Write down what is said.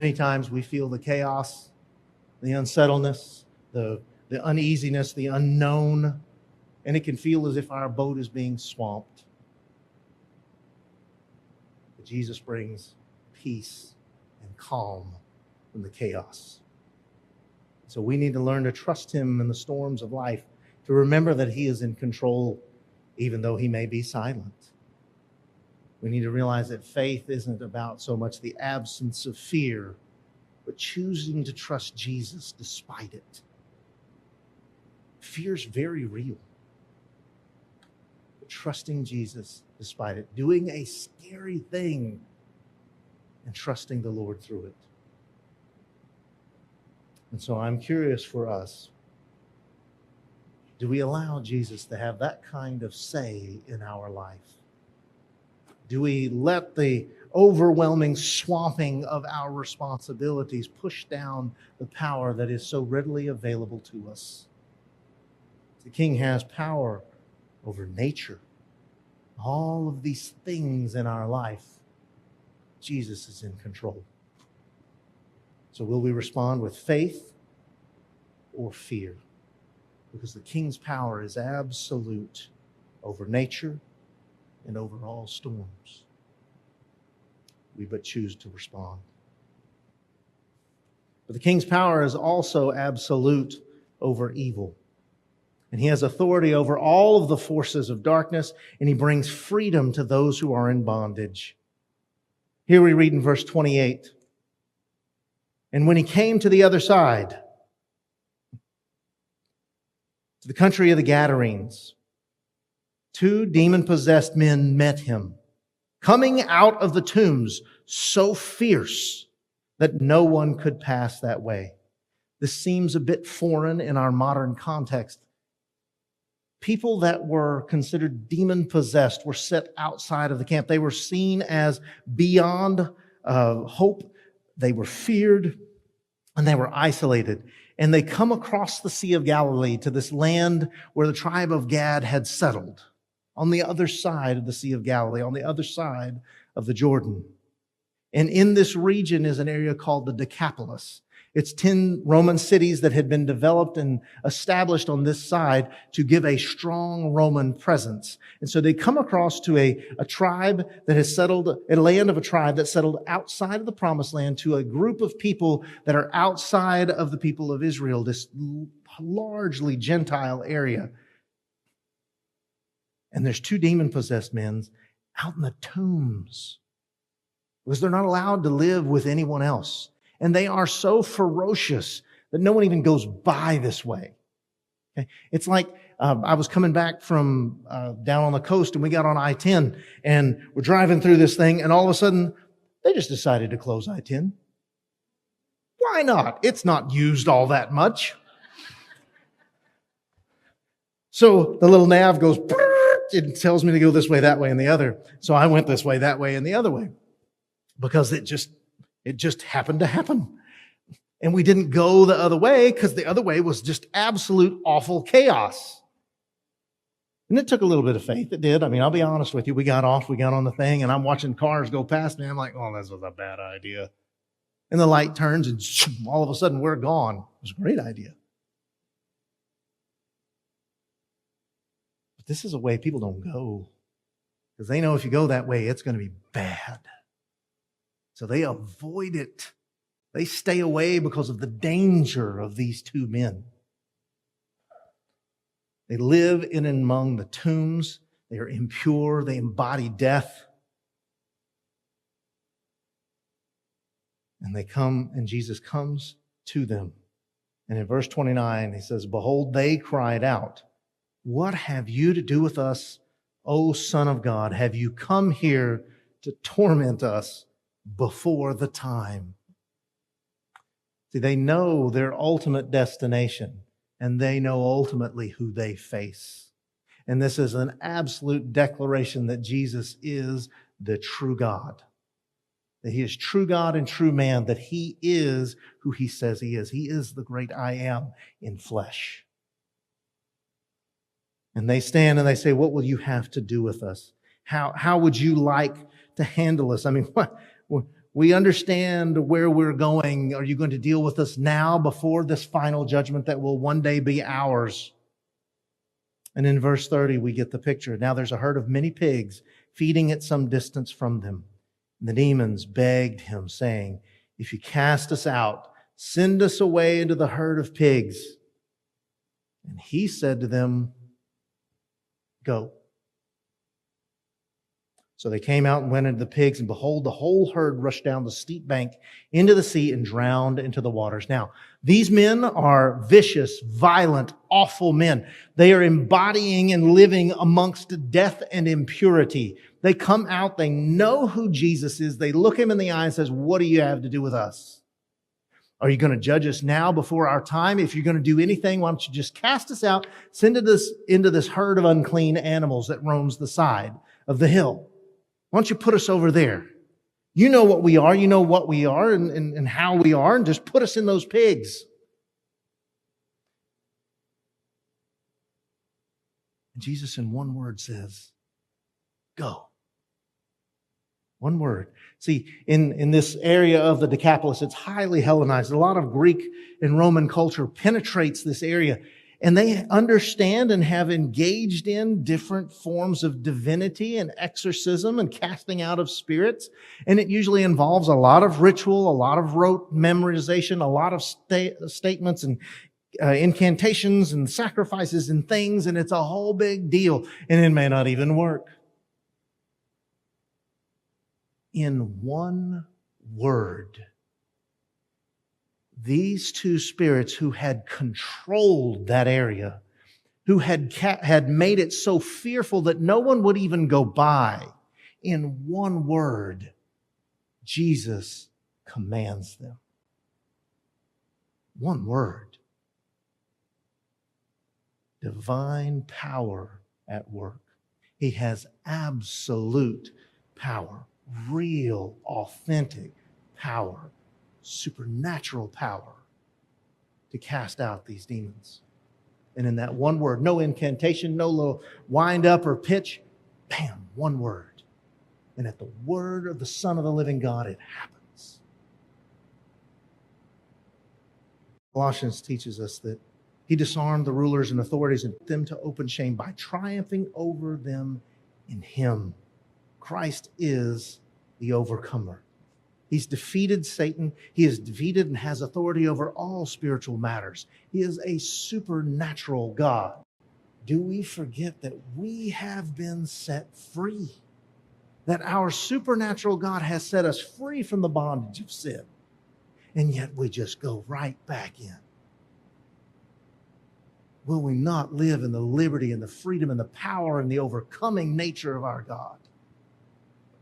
Many times we feel the chaos, the unsettledness, the uneasiness, the unknown, and it can feel as if our boat is being swamped. But Jesus brings peace and calm from the chaos. So we need to learn to trust him in the storms of life, to remember that he is in control, even though he may be silent. We need to realize that faith isn't about so much the absence of fear, but choosing to trust Jesus despite it. Fear is very real. But trusting Jesus despite it, doing a scary thing and trusting the Lord through it. And so I'm curious for us, do we allow Jesus to have that kind of say in our life? Do we let the overwhelming swamping of our responsibilities push down the power that is so readily available to us? The King has power over nature, all of these things in our life. Jesus is in control. So will we respond with faith or fear? Because the King's power is absolute over nature and over all storms. We but choose to respond. But the King's power is also absolute over evil. And he has authority over all of the forces of darkness, and he brings freedom to those who are in bondage. Here we read in verse 28, and when he came to the other side, to the country of the Gadarenes, 2 demon-possessed men met him, coming out of the tombs, so fierce that no one could pass that way. This seems a bit foreign in our modern context. People that were considered demon-possessed were set outside of the camp. They were seen as beyond hope. They were feared, and they were isolated. And they come across the Sea of Galilee to this land where the tribe of Gad had settled, on the other side of the Sea of Galilee, on the other side of the Jordan. And in this region is an area called the Decapolis. It's 10 Roman cities that had been developed and established on this side to give a strong Roman presence. And so they come across to a tribe that has settled, a land of a tribe that settled outside of the promised land, to a group of people that are outside of the people of Israel, this largely Gentile area. And there's 2 demon-possessed men out in the tombs because they're not allowed to live with anyone else. And they are so ferocious that no one even goes by this way. Okay? It's like I was coming back from down on the coast, and we got on I-10, and we're driving through this thing, and all of a sudden, they just decided to close I-10. Why not? It's not used all that much. So the little nav goes, it tells me to go this way, that way, and the other. So I went this way, that way, and the other way, because it just happened to happen. And we didn't go the other way because the other way was just absolute awful chaos. And it took a little bit of faith. It did. I mean, I'll be honest with you. We got on the thing, and I'm watching cars go past me. I'm like, oh, this was a bad idea. And the light turns, and all of a sudden we're gone. It was a great idea. But this is a way people don't go, because they know if you go that way, it's going to be bad. So they avoid it. They stay away because of the danger of these 2 men. They live in and among the tombs. They are impure. They embody death. And they come, and Jesus comes to them. And in verse 29, he says, behold, they cried out, what have you to do with us, O Son of God? Have you come here to torment us before the time? See, they know their ultimate destination, and they know ultimately who they face. And this is an absolute declaration that Jesus is the true God, that he is true God and true man, that he is who he says he is. He is the great I am in flesh. And they stand and they say, what will you have to do with us? How would you like to handle us? I mean, We understand where we're going. Are you going to deal with us now before this final judgment that will one day be ours? And in verse 30, we get the picture. Now there's a herd of many pigs feeding at some distance from them. And the demons begged him, saying, if you cast us out, send us away into the herd of pigs. And he said to them, go. So they came out and went into the pigs, and behold, the whole herd rushed down the steep bank into the sea and drowned into the waters. Now, these men are vicious, violent, awful men. They are embodying and living amongst death and impurity. They come out, they know who Jesus is. They look him in the eye and says, what do you have to do with us? Are you going to judge us now before our time? If you're going to do anything, why don't you just cast us out, send us into this herd of unclean animals that roams the side of the hill? Why don't you put us over there? You know what we are and how we are, and just put us in those pigs. And Jesus in one word says, go. One word. See, in this area of the Decapolis, it's highly Hellenized. A lot of Greek and Roman culture penetrates this area. And they understand and have engaged in different forms of divinity and exorcism and casting out of spirits. And it usually involves a lot of ritual, a lot of rote memorization, a lot of statements and incantations and sacrifices and things. And it's a whole big deal. And it may not even work. In one word, these two spirits who had controlled that area, who had made it so fearful that no one would even go by, in one word, Jesus commands them. One word. Divine power at work. He has absolute power, real, authentic power. Supernatural power to cast out these demons. And in that one word, no incantation, no little wind up or pitch, bam, one word. And at the word of the Son of the living God, it happens. Colossians teaches us that he disarmed the rulers and authorities and put them to open shame by triumphing over them in him. Christ is the overcomer. He's defeated Satan. He is defeated and has authority over all spiritual matters. He is a supernatural God. Do we forget that we have been set free? That our supernatural God has set us free from the bondage of sin. And yet we just go right back in. Will we not live in the liberty and the freedom and the power and the overcoming nature of our God?